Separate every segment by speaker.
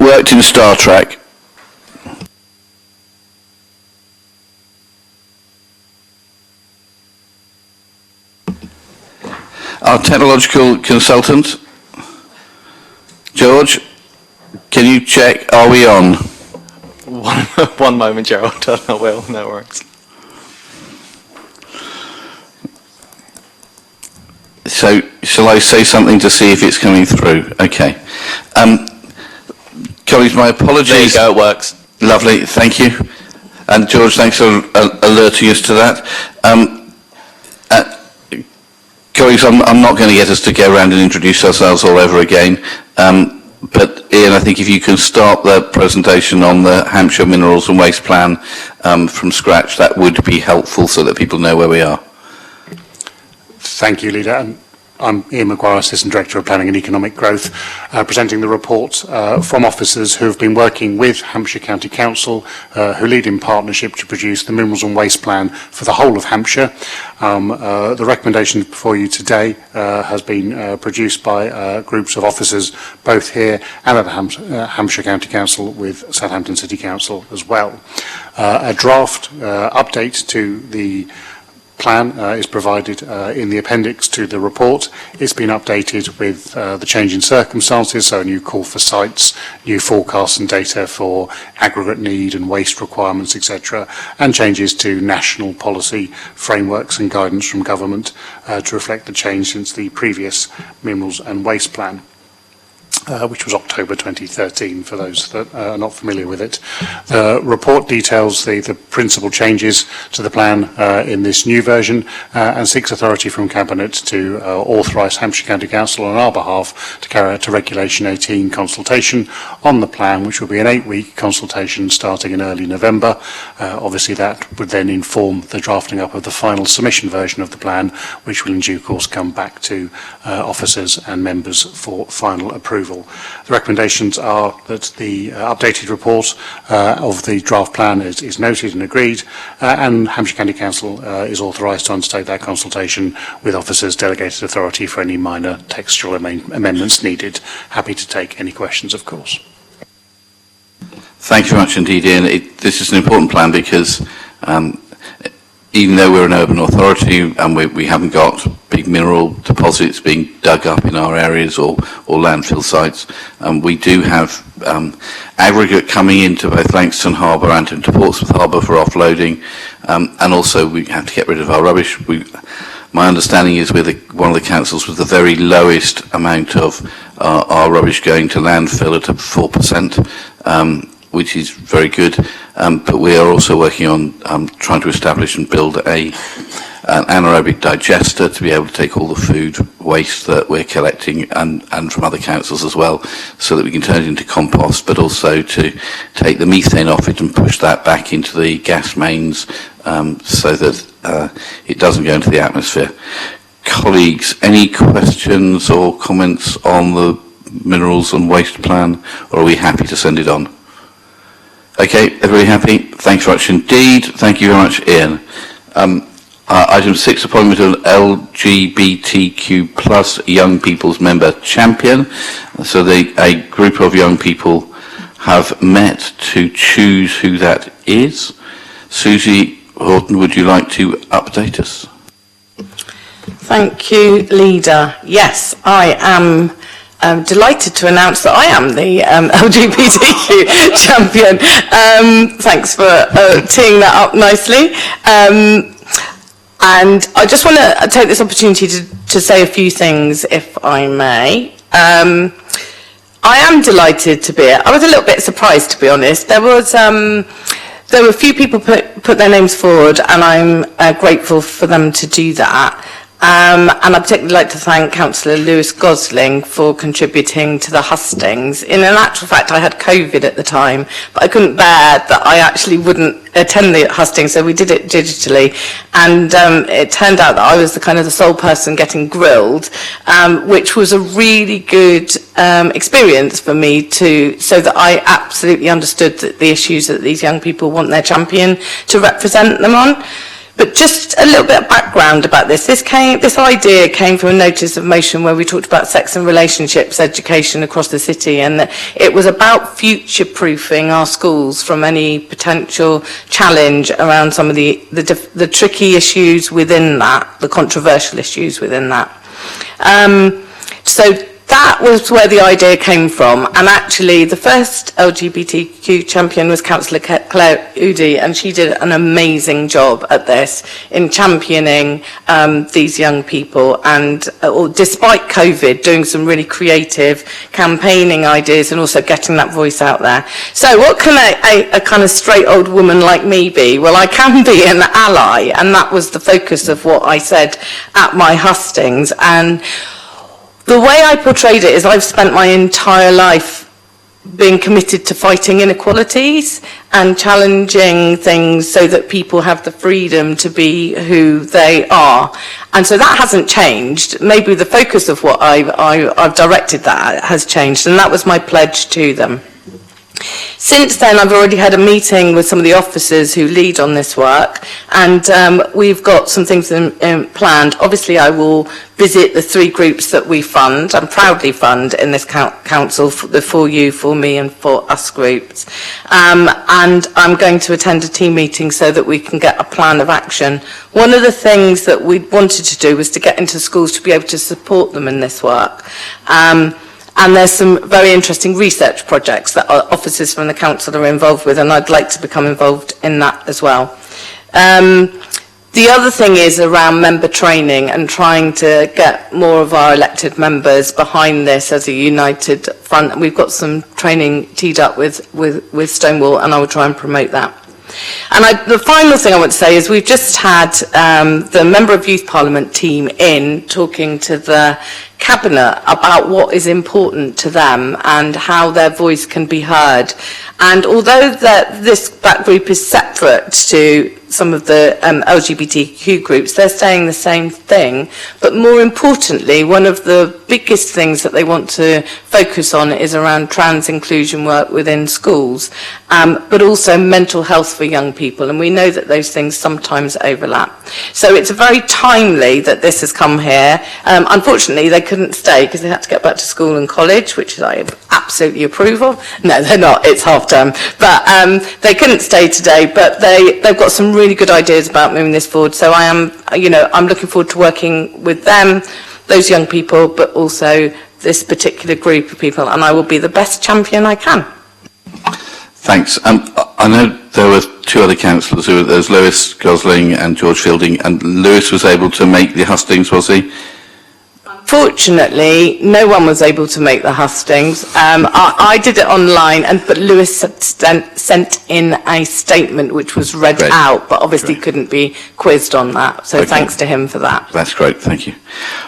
Speaker 1: worked in Star Trek. Our technological consultant, George, can you check, are we on?
Speaker 2: One moment, Gerald. I will, no worries.
Speaker 1: So, shall I say something to see if it's coming through? Okay. Colleagues, my apologies.
Speaker 2: There you go, it works.
Speaker 1: Lovely, thank you. And George, thanks for alerting us to that. Colleagues, I'm not going to get us to go around and introduce ourselves all over again. But Ian, I think if you can start the presentation on the Hampshire Minerals and Waste Plan from scratch, that would be helpful so that people know where we are.
Speaker 3: Thank you, Leader. I'm Ian Maguire, Assistant Director of Planning and Economic Growth, presenting the report from officers who have been working with Hampshire County Council, who lead in partnership to produce the Minerals and Waste Plan for the whole of Hampshire. The recommendation before you today has been produced by groups of officers both here and at the Hampshire County Council with Southampton City Council as well. A draft update to the plan is provided in the appendix to the report. It's been updated with the change in circumstances, so a new call for sites, new forecasts and data for aggregate need and waste requirements, etc., and changes to national policy frameworks and guidance from government to reflect the change since the previous Minerals and Waste Plan. Which was October 2013, for those that are not familiar with it. The report details the principal changes to the plan in this new version and seeks authority from Cabinet to authorise Hampshire County Council on our behalf to carry out a Regulation 18 consultation on the plan, which will be an 8-week consultation starting in early November. Obviously that would then inform the drafting up of the final submission version of the plan, which will in due course come back to officers and members for final approval. The recommendations are that the updated report of the draft plan is noted and agreed, and Hampshire County Council is authorised to undertake that consultation with officers' delegated authority for any minor textual amendments needed. Happy to take any questions, of course.
Speaker 1: Thank you very much indeed, Ian. This is an important plan because even though we're an urban authority and we haven't got big mineral deposits being dug up in our areas or landfill sites, we do have aggregate coming into both Langstone Harbour and into Portsmouth Harbour for offloading, and also we have to get rid of our rubbish. My understanding is we're one of the councils with the very lowest amount of our rubbish going to landfill at 4%. Which is very good, but we are also working on trying to establish and build an anaerobic digester to be able to take all the food waste that we're collecting and from other councils as well, so that we can turn it into compost, but also to take the methane off it and push that back into the gas mains so that it doesn't go into the atmosphere. Colleagues, any questions or comments on the Minerals and Waste Plan, or are we happy to send it on? Okay, everybody happy? Thanks very much indeed. Thank you very much, Ian. Item 6, appointment of LGBTQ plus young people's member champion. So a group of young people have met to choose who that is. Susie Horton, would you like to update us?
Speaker 4: Thank you, Leader. Yes, I am delighted to announce that I am the LGBTQ champion. Thanks for teeing that up nicely. And I just want to take this opportunity to say a few things, if I may. I am delighted to be here. I was a little bit surprised, to be honest. There were a few people put their names forward, and I'm grateful for them to do that. And I'd particularly like to thank Councillor Lewis Gosling for contributing to the hustings. In actual fact, I had COVID at the time, but I couldn't bear that I actually wouldn't attend the hustings, so we did it digitally. And it turned out that I was the sole person getting grilled, which was a really good experience for me so that I absolutely understood the issues that these young people want their champion to represent them on. But just a little bit of background about this. This idea came from a notice of motion where we talked about sex and relationships education across the city, and that it was about future-proofing our schools from any potential challenge around some of the tricky issues within that, the controversial issues within that. So that was where the idea came from, and actually the first LGBTQ champion was Councillor Claire Udy, and she did an amazing job at this in championing these young people, and despite COVID, doing some really creative campaigning ideas and also getting that voice out there. So what can a kind of straight old woman like me be? Well, I can be an ally, and that was the focus of what I said at my hustings. And the way I portrayed it is I've spent my entire life being committed to fighting inequalities and challenging things so that people have the freedom to be who they are. And so that hasn't changed. Maybe the focus of what I've directed that has changed, and that was my pledge to them. Since then, I've already had a meeting with some of the officers who lead on this work, and we've got some things planned. Obviously, I will visit the 3 groups that we fund, and proudly fund in this council, the For You, For Me and For Us groups. And I'm going to attend a team meeting so that we can get a plan of action. One of the things that we wanted to do was to get into schools to be able to support them in this work. And there's some very interesting research projects that our officers from the council are involved with, and I'd like to become involved in that as well. The other thing is around member training and trying to get more of our elected members behind this as a united front. We've got some training teed up with Stonewall, and I will try and promote that. And the final thing I want to say is we've just had the Member of Youth Parliament team in talking to the Cabinet about what is important to them and how their voice can be heard. And although that group is separate to some of the LGBTQ groups, they're saying the same thing. But more importantly, one of the biggest things that they want to focus on is around trans inclusion work within schools, but also mental health for young people. And we know that those things sometimes overlap. So it's very timely that this has come here. Unfortunately, they couldn't stay because they had to get back to school and college, which I absolutely approve of. No, they're not. It's half term. But they couldn't stay today, but they've got some really good ideas about moving this forward. So I'm looking forward to working with them, those young people, but also this particular group of people, and I will be the best champion I can.
Speaker 1: Thanks. I know there were 2 other councillors. There was Lewis Gosling and George Fielding, and Lewis was able to make the hustings, was he?
Speaker 4: Fortunately, no one was able to make the hustings. I did it online, but Lewis sent in a statement which was read out, but obviously couldn't be quizzed on that. So thanks to him for that.
Speaker 1: That's great, thank you.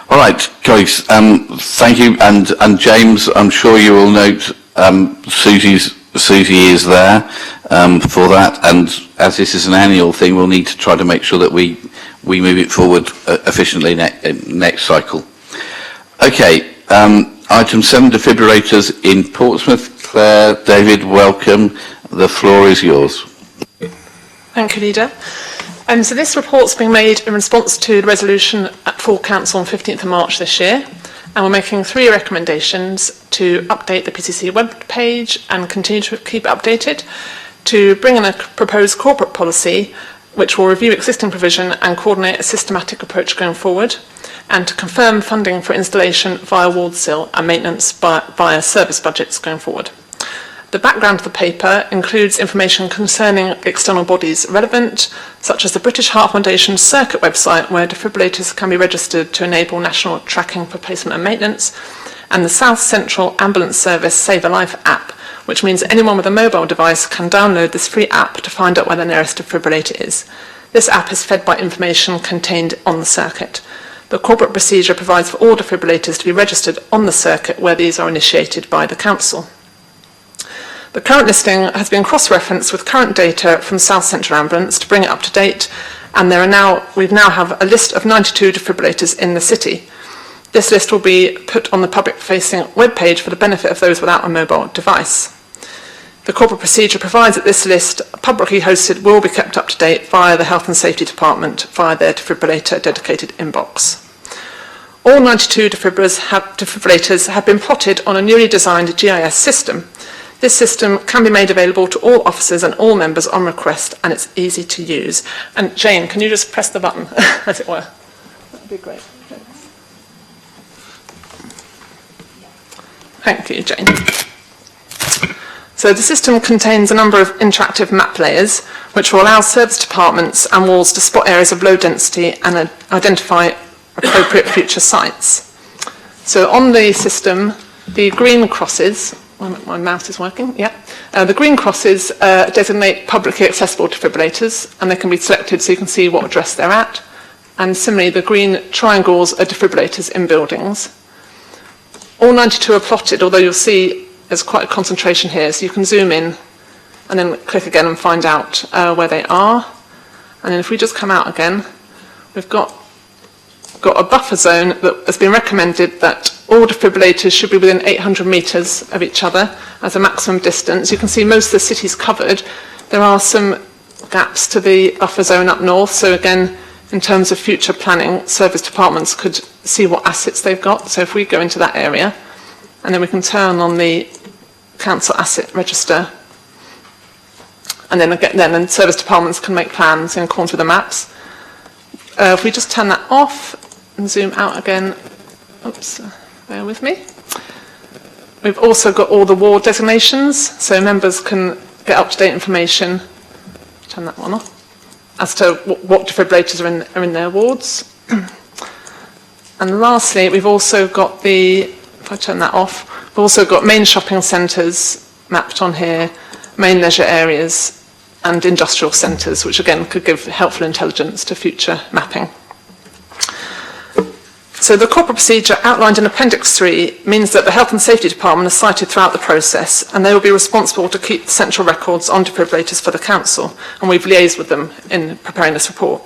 Speaker 1: All right, colleagues, thank you. And James, I'm sure you will note Susie is there for that, and as this is an annual thing, we'll need to try to make sure that we move it forward efficiently next cycle. Okay, item 7, defibrillators in Portsmouth. Claire, David, welcome. The floor is yours.
Speaker 5: Thank you, Leader. So this report's being made in response to the resolution at full council on 15th of March this year, and we're making 3 recommendations: to update the PCC web page and continue to keep it updated, to bring in a proposed corporate policy which will review existing provision and coordinate a systematic approach going forward, and to confirm funding for installation via ward sill and maintenance via service budgets going forward. The background of the paper includes information concerning external bodies relevant, such as the British Heart Foundation's circuit website, where defibrillators can be registered to enable national tracking for placement and maintenance, and the South Central Ambulance Service Save a Life app, which means anyone with a mobile device can download this free app to find out where the nearest defibrillator is. This app is fed by information contained on the circuit. The corporate procedure provides for all defibrillators to be registered on the circuit where these are initiated by the council. The current listing has been cross-referenced with current data from South Central Ambulance to bring it up to date, and we now have a list of 92 defibrillators in the city. This list will be put on the public-facing webpage for the benefit of those without a mobile device. The corporate procedure provides that this list, publicly hosted, will be kept up to date via the Health and Safety Department via their defibrillator dedicated inbox. All 92 defibrillators have been plotted on a newly designed GIS system. This system can be made available to all officers and all members on request, and it's easy to use. And Jane, can you just press the button, as it were? That would be great. Thank you, Jane. So the system contains a number of interactive map layers, which will allow service departments and wards to spot areas of low density and identify appropriate future sites. So on the system, the green crosses, my mouse is working, yeah. The green crosses designate publicly accessible defibrillators, and they can be selected so you can see what address they're at. And similarly, the green triangles are defibrillators in buildings. All 92 are plotted, although you'll see there's quite a concentration here, so you can zoom in and then click again and find out where they are. And then if we just come out again, we've got a buffer zone that has been recommended that all defibrillators should be within 800 metres of each other as a maximum distance. You can see most of the city's covered. There are some gaps to the buffer zone up north, so again, in terms of future planning, service departments could see what assets they've got. So if we go into that area, and then we can turn on the council asset register, and then service departments can make plans in accordance with the maps. If we just turn that off and zoom out again, oops, bear with me. We've also got all the ward designations, so members can get up-to-date information. Turn that one off, as to what defibrillators are in their wards. And lastly, we've also got if I turn that off, we've also got main shopping centres mapped on here, main leisure areas, and industrial centres, which again could give helpful intelligence to future mapping. So the corporate procedure outlined in Appendix 3 means that the Health and Safety Department is cited throughout the process, and they will be responsible to keep the central records on defibrillators for the Council, and we've liaised with them in preparing this report.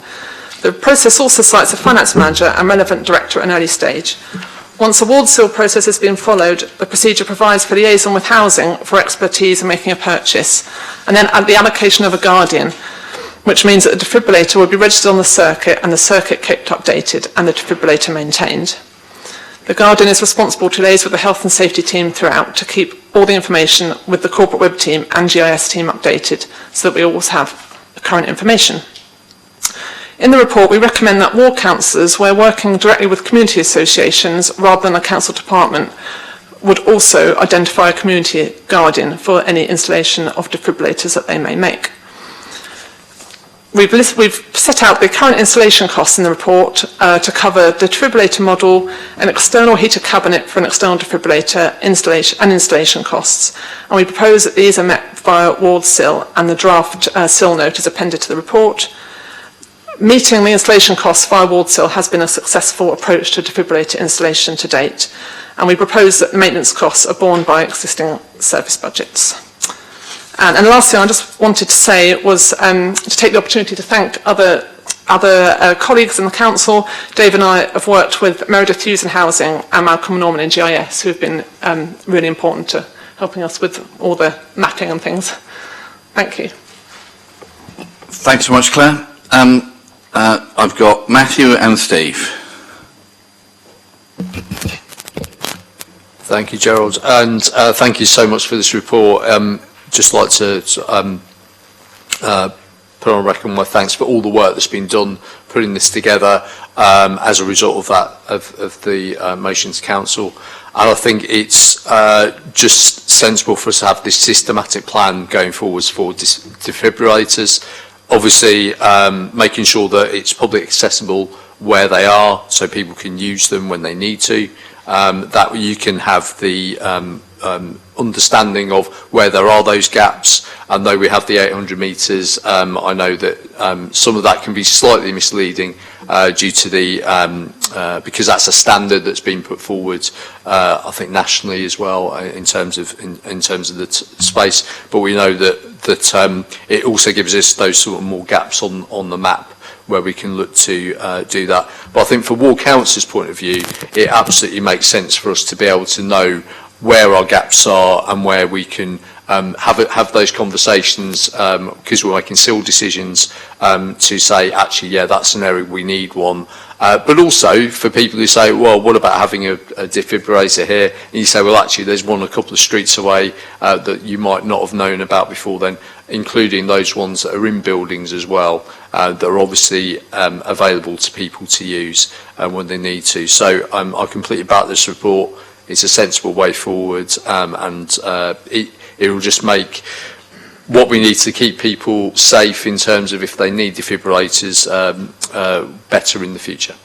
Speaker 5: The process also cites the Finance Manager and relevant Director at an early stage. Once a ward seal process has been followed, the procedure provides for liaison with housing for expertise in making a purchase, and then the allocation of a guardian, which means that the defibrillator will be registered on the circuit and the circuit kept updated and the defibrillator maintained. The guardian is responsible to liaise with the health and safety team throughout to keep all the information with the corporate web team and GIS team updated so that we always have the current information. In the report, we recommend that ward councillors, where working directly with community associations rather than a council department, would also identify a community guardian for any installation of defibrillators that they may make. We've set out the current installation costs in the report to cover the defibrillator model, an external heated cabinet for an external defibrillator installation costs. And we propose that these are met via ward SIL, and the draft SIL note is appended to the report. Meeting the installation costs via ward SIL has been a successful approach to defibrillator installation to date, and we propose that the maintenance costs are borne by existing service budgets. And the last thing I just wanted to say was to take the opportunity to thank other colleagues in the council. Dave and I have worked with Meredith Hughes in housing and Malcolm Norman in GIS, who have been really important to helping us with all the mapping and things. Thank you.
Speaker 1: Thanks so much, Claire. I've got Matthew and Steve.
Speaker 2: Thank you, Gerald, and thank you so much for this report. Just like to put on record my thanks for all the work that's been done putting this together as a result of that of the motions council. And I think it's just sensible for us to have this systematic plan going forwards for defibrillators. Obviously, making sure that it's public accessible where they are, so people can use them when they need to. That you can have the understanding of where there are those gaps, and though we have the 800 metres, I know that some of that can be slightly misleading due to the because that's a standard that's been put forward, I think nationally as well in terms of the space. But we know that it also gives us those sort of more gaps on the map where we can look to do that. But I think for ward council's point of view, it absolutely makes sense for us to be able to know where our gaps are and where we can have those conversations, because we're making still decisions to say, actually, yeah, that's an area we need one. But also for people who say, well, what about having a defibrillator here? And you say, well, actually, there's one a couple of streets away that you might not have known about before then, including those ones that are in buildings as well, that are obviously available to people to use when they need to. So I completely back this report. It's a sensible way forward, and it will just make what we need to keep people safe in terms of if they need defibrillators better in the future.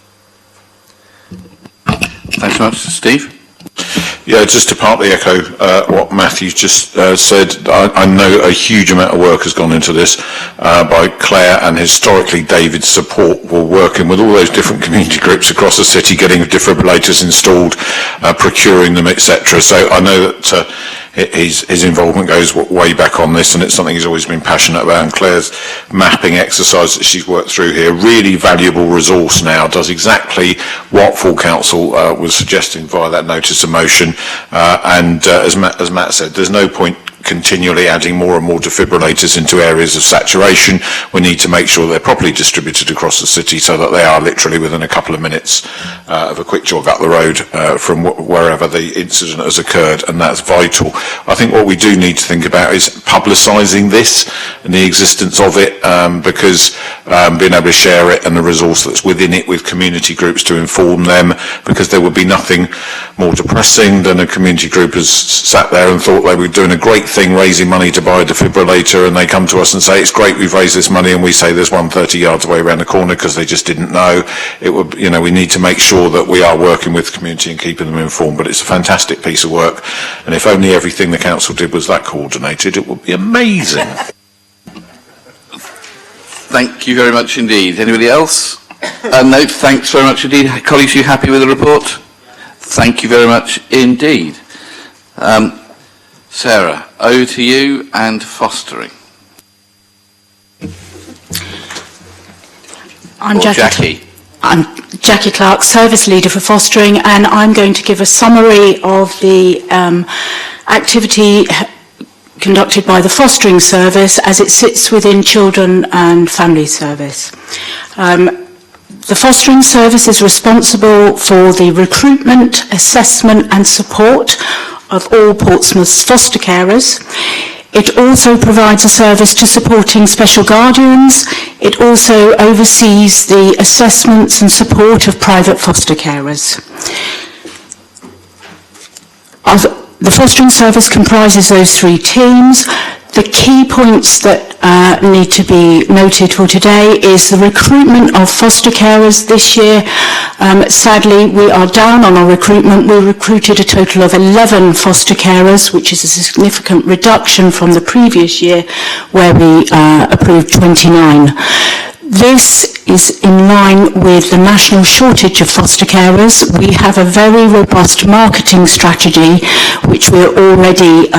Speaker 1: Thanks so much. Steve?
Speaker 6: Yeah, just to partly echo what Matthew's just said, I know a huge amount of work has gone into this by Claire, and historically David's support were working with all those different community groups across the city, getting defibrillators installed, procuring them, etc. So I know that his involvement goes way back on this, and it's something he's always been passionate about. And Claire's mapping exercise that she's worked through here, really valuable resource now, does exactly what full council was suggesting via that notice of motion. As Matt said, there's no point continually adding more and more defibrillators into areas of saturation. We need to make sure they're properly distributed across the city so that they are literally within a couple of minutes of a quick jog up the road from wherever the incident has occurred, and that's vital. I think what we do need to think about is publicising this and the existence of it, because being able to share it and the resource that's within it with community groups to inform them, because there would be nothing more depressing than a community group has sat there and thought they were doing a great thing raising money to buy a defibrillator, and they come to us and say, it's great, we've raised this money, and we say there's one 30 yards away around the corner because they just didn't know. It would, we need to make sure that we are working with the community and keeping them informed. But it's a fantastic piece of work, and if only everything the council did was that coordinated, it would be amazing.
Speaker 1: Thank you very much indeed. Anybody else? No, thanks very much indeed. Colleagues, are you happy with the report? Thank you very much indeed. Sarah, over to you and fostering.
Speaker 7: I'm
Speaker 1: Jackie.
Speaker 7: I'm Jackie Clark, Service Leader for Fostering, and I'm going to give a summary of the activity conducted by the Fostering Service as it sits within Children and Family Service. The Fostering Service is responsible for the recruitment, assessment and support of all Portsmouth's foster carers. It also provides a service to supporting special guardians. It also oversees the assessments and support of private foster carers. The Fostering Service comprises those three teams. The key points that need to be noted for today is the recruitment of foster carers this year. Sadly, we are down on our recruitment. We recruited a total of 11 foster carers, which is a significant reduction from the previous year where we approved 29. This is in line with the national shortage of foster carers. We have a very robust marketing strategy which we're already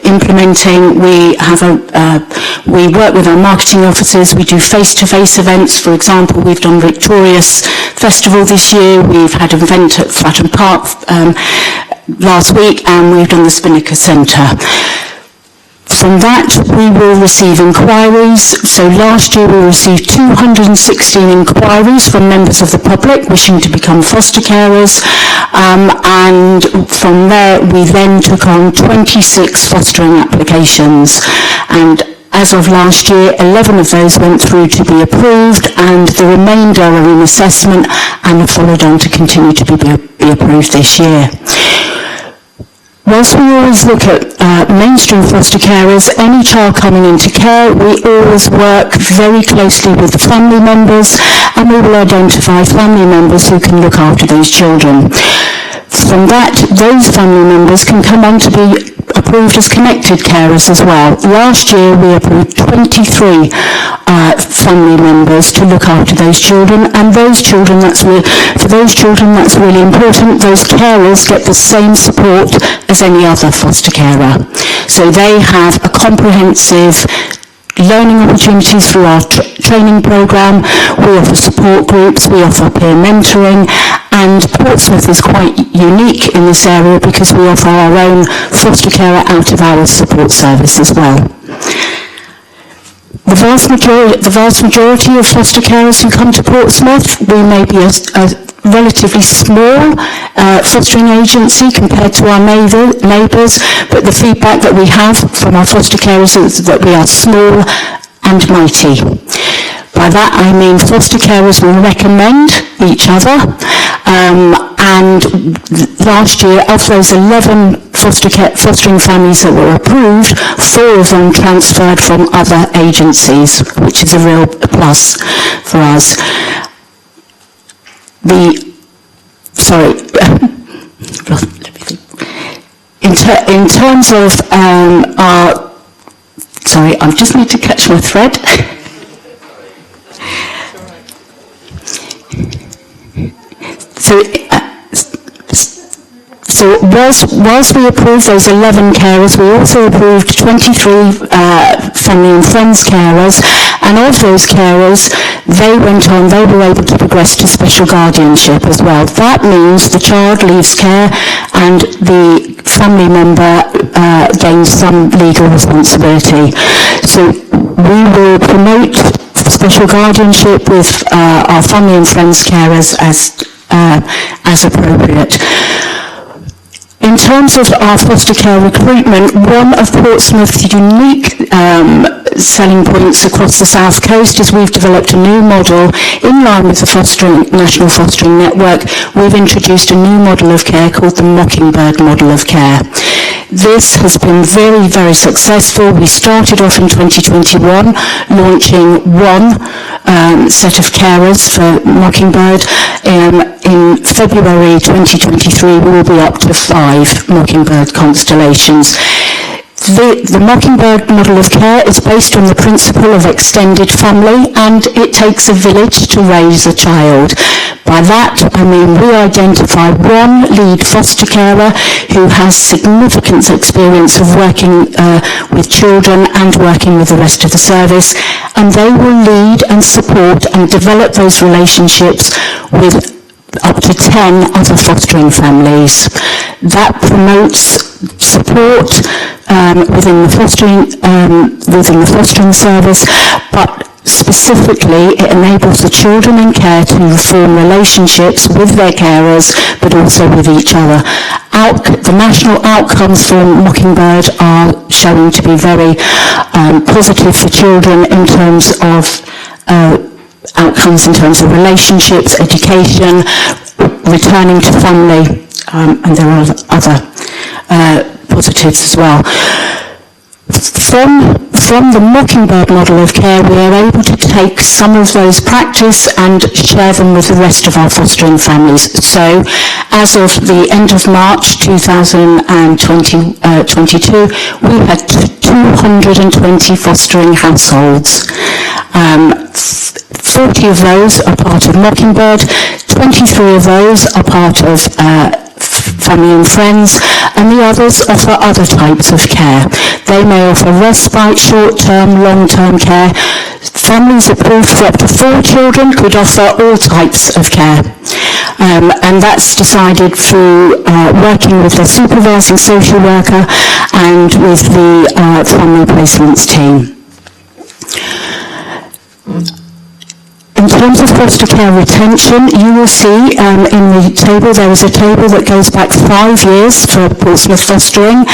Speaker 7: implementing. We work with our marketing officers. We do face-to-face events. For example, we've done Victorious Festival this year. We've had an event at Fratton Park last week, and we've done the Spinnaker Centre. From that, we will receive inquiries. So last year we received 216 inquiries from members of the public wishing to become foster carers, and from there we then took on 26 fostering applications, and as of last year 11 of those went through to be approved, and the remainder are in assessment and are followed on to continue to be approved this year. Whilst we always look at mainstream foster carers, any child coming into care, we always work very closely with the family members, and we will identify family members who can look after those children. From that, those family members can come on to be approved as connected carers as well. Last year we approved 23 family members to look after those children, and for those children that's really important. Those carers get the same support as any other foster carer. So they have a comprehensive learning opportunities through our training programme. We offer support groups, we offer peer mentoring, and Portsmouth is quite unique in this area because we offer our own foster carer out-of-hours support service as well. The vast majority of foster carers who come to Portsmouth, we may be a relatively small fostering agency compared to our neighbours, but the feedback that we have from our foster carers is that we are small and mighty. By that I mean foster carers will recommend each other, and last year of those 11 fostering families that were approved, 4 of them transferred from other agencies, which is a real plus for us. In terms of our, sorry, I just need to catch my thread. So whilst we approved those 11 carers, we also approved 23 family and friends carers, and of those carers, they were able to progress to special guardianship as well. That means the child leaves care and the family member gains some legal responsibility. So we will promote special guardianship with our family and friends carers as appropriate. In terms of our foster care recruitment, one of Portsmouth's unique selling points across the South Coast is we've developed a new model in line with the National Fostering Network. We've introduced a new model of care called the Mockingbird model of care. This has been very, very successful. We started off in 2021 launching one set of carers for Mockingbird. In February 2023 we will be up to 5 Mockingbird constellations. The Mockingbird model of care is based on the principle of extended family, and it takes a village to raise a child. By that I mean we identify one lead foster carer who has significant experience of working with children and working with the rest of the service, and they will lead and support and develop those relationships with up to 10 other fostering families. That promotes support within the fostering service, but specifically it enables the children in care to form relationships with their carers, but also with each other. The national outcomes for Mockingbird are showing to be very positive for children in terms of outcomes in terms of relationships, education, returning to family, and there are other positives as well. From the Mockingbird model of care, we are able to take some of those practice and share them with the rest of our fostering families. So, as of the end of March 2022, we had 220 fostering households. 40 of those are part of Mockingbird, 23 of those are part of family and friends, and the others offer other types of care. They may offer respite, short-term, long-term care. Families approved for up to 4 children could offer all types of care. And that's decided through working with the supervising social worker and with the family placements team. In terms of foster care retention, you will see in the table, there is a table that goes back 5 years for Portsmouth fostering,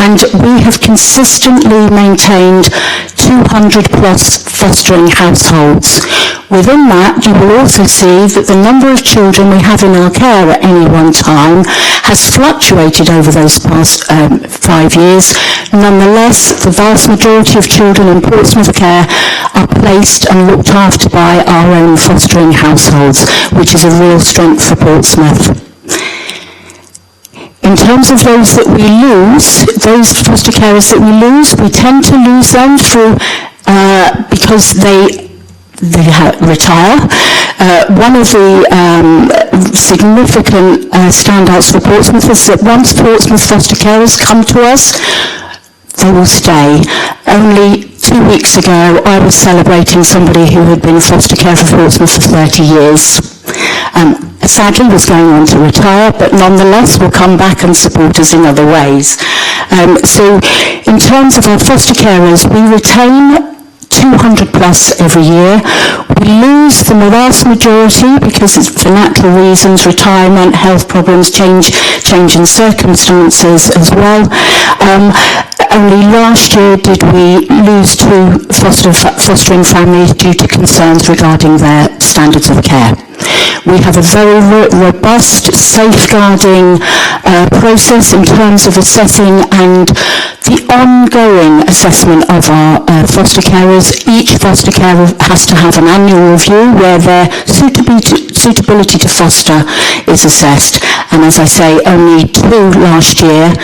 Speaker 7: and we have consistently maintained 200 plus fostering households. Within that, you will also see that the number of children we have in our care at any one time has fluctuated over those past 5 years. Nonetheless, the vast majority of children in Portsmouth care are placed and looked after by our own fostering households, which is a real strength for Portsmouth. In terms of those that we lose, those foster carers that we lose, we tend to lose them through because they retire. One of the significant standouts for Portsmouth is that once Portsmouth foster carers come to us, they will stay. Only 2 weeks ago, I was celebrating somebody who had been in foster care for Portsmouth for 30 years. Sadly was going on to retire, but nonetheless will come back and support us in other ways. So in terms of our foster carers, we retain 200 plus every year. We lose the vast majority because it's for natural reasons, retirement, health problems, change in circumstances as well. Only last year did we lose 2 fostering families due to concerns regarding their standards of care. We have a very robust safeguarding process in terms of assessing and the ongoing assessment of our foster carers. Each foster carer has to have an annual review where their suitability to foster is assessed. And as I say, only 2 last year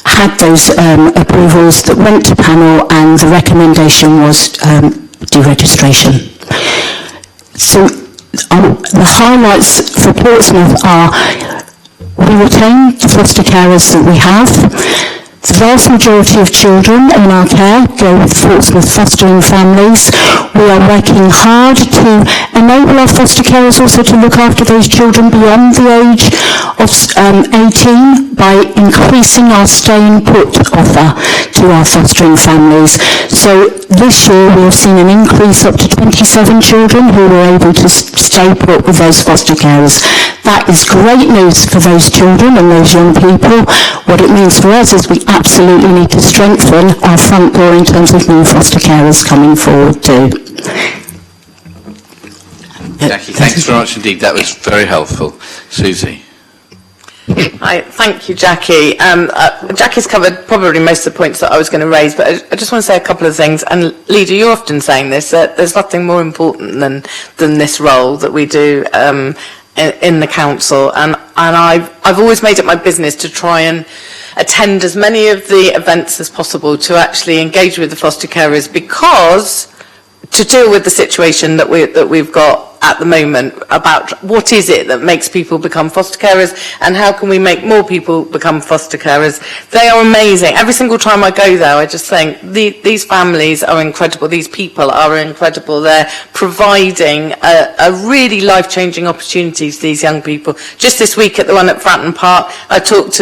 Speaker 7: had those approvals that went to panel, and the recommendation was deregistration. So the highlights for Portsmouth are we retain the foster carers that we have. The vast majority of children in our care go with Portsmouth fostering families. We are working hard to enable our foster carers also to look after those children beyond the age of 18 by increasing our stay and put offer to our fostering families. So this year we have seen an increase up to 27 children who were able to stay put with those foster carers. That is great news for those children and those young people. What it means for us is we absolutely need to strengthen our front door in terms of new foster carers coming forward too.
Speaker 1: Jackie, thanks very much indeed. That was very helpful. Susie.
Speaker 4: Hi, thank you, Jackie. Jackie's covered probably most of the points that I was going to raise, but I just want to say a couple of things. And Leader, you're often saying this, that there's nothing more important than this role that we do in the council. And I've always made it my business to try and attend as many of the events as possible to actually engage with the foster carers, because to deal with the situation that we've got at the moment about what is it that makes people become foster carers and how can we make more people become foster carers. They are amazing. Every single time I go there, I just think these families are incredible. These people are incredible. They're providing a really life-changing opportunities to these young people. Just this week at the one at Fratton Park, I talked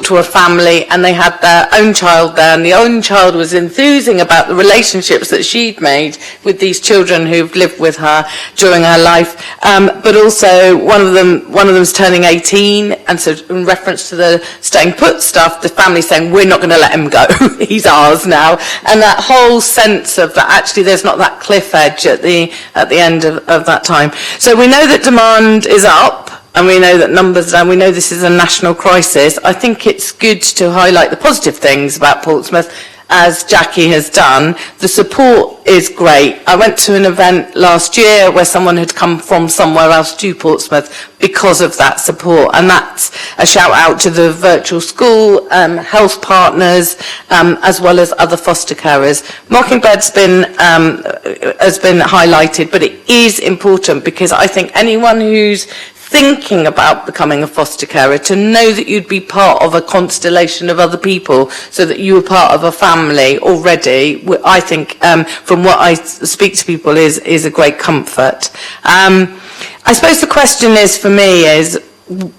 Speaker 4: to a family, and they had their own child there, and the own child was enthusing about the relationships that she'd made with these children who've lived with her during her life. But also one of them's turning 18, and so in reference to the staying put stuff, the family's saying, we're not going to let him go, he's ours now. And that whole sense of that actually there's not that cliff edge at the end of that time. So we know that demand is up, and we know that numbers are down. We know this is a national crisis. I think it's good to highlight the positive things about Portsmouth, as Jackie has done. The support is great. I went to an event last year where someone had come from somewhere else to Portsmouth because of that support, and that's a shout out to the virtual school, health partners, as well as other foster carers. Mockingbird's has been highlighted, but it is important because I think anyone who's thinking about becoming a foster carer, to know that you'd be part of a constellation of other people, so that you were part of a family already, I think from what I speak to people is a great comfort. I suppose the question is, for me, is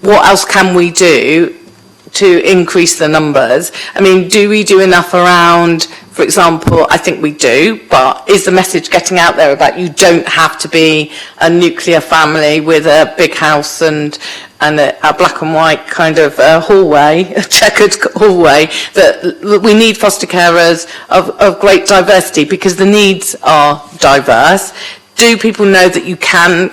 Speaker 4: what else can we do to increase the numbers? I mean, do we do enough around, for example, I think we do, but is the message getting out there about you don't have to be a nuclear family with a big house and a black and white kind of hallway, a checkered hallway, that we need foster carers of great diversity because the needs are diverse? Do people know that you can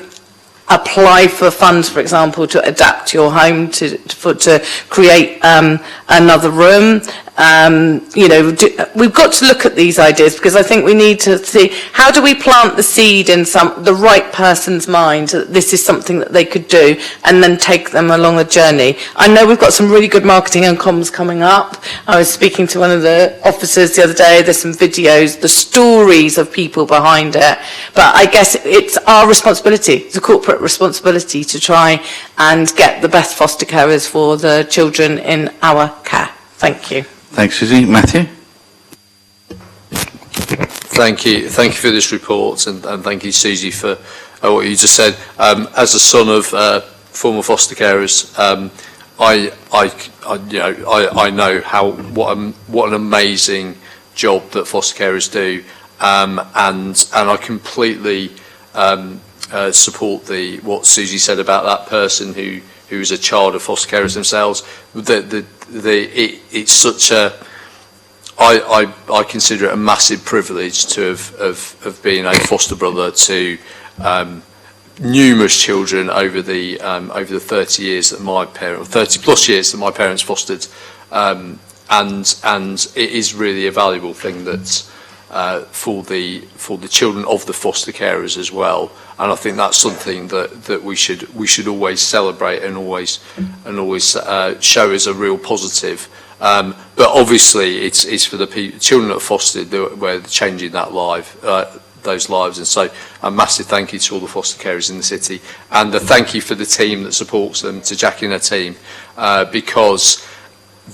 Speaker 4: apply for funds, for example, to adapt your home to create another room? We've got to look at these ideas, because I think we need to see, how do we plant the seed in the right person's mind that this is something that they could do, and then take them along the journey. I know we've got some really good marketing and comms coming up. I was speaking to one of the officers the other day. There's some videos, the stories of people behind it. But I guess it's our responsibility, it's a corporate responsibility, to try and get the best foster carers for the children in our care. Thank you.
Speaker 1: Thanks, Susie. Matthew?
Speaker 2: Thank you for this report, and thank you, Susie, for what you just said. As a son of former foster carers, I know what an amazing job that foster carers do, and I completely support what Susie said about that person who is a child of foster carers themselves. It's such a I consider it a massive privilege to have been a foster brother to numerous children over the 30 years that 30 plus years that my parents fostered, and it is really a valuable thing that for the children of the foster carers as well. And I think that's something that we should always celebrate and always show as a real positive. But obviously, it's for the children that are fostered where they're changing those lives. And so a massive thank you to all the foster carers in the city, and a thank you for the team that supports them, to Jackie and her team, because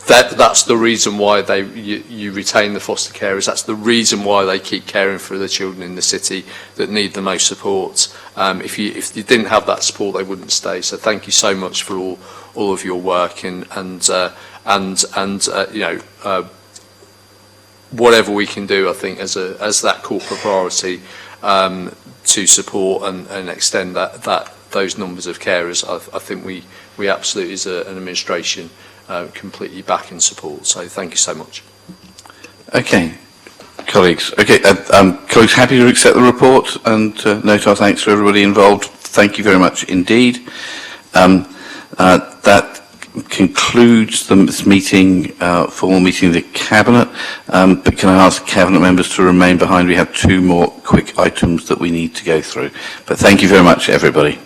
Speaker 2: that's the reason why you retain the foster carers. That's the reason why they keep caring for the children in the city that need the most support. If you didn't have that support, they wouldn't stay. So thank you so much for all of your work and whatever we can do, I think, as that corporate priority to support and extend those numbers of carers. I think we absolutely, as an administration, completely back and support. So thank you so much.
Speaker 1: Okay, colleagues. Okay, colleagues, happy to accept the report and note our thanks to everybody involved. Thank you very much indeed. That concludes this meeting, formal meeting of the Cabinet. But can I ask Cabinet members to remain behind? We have two more quick items that we need to go through. But thank you very much, everybody.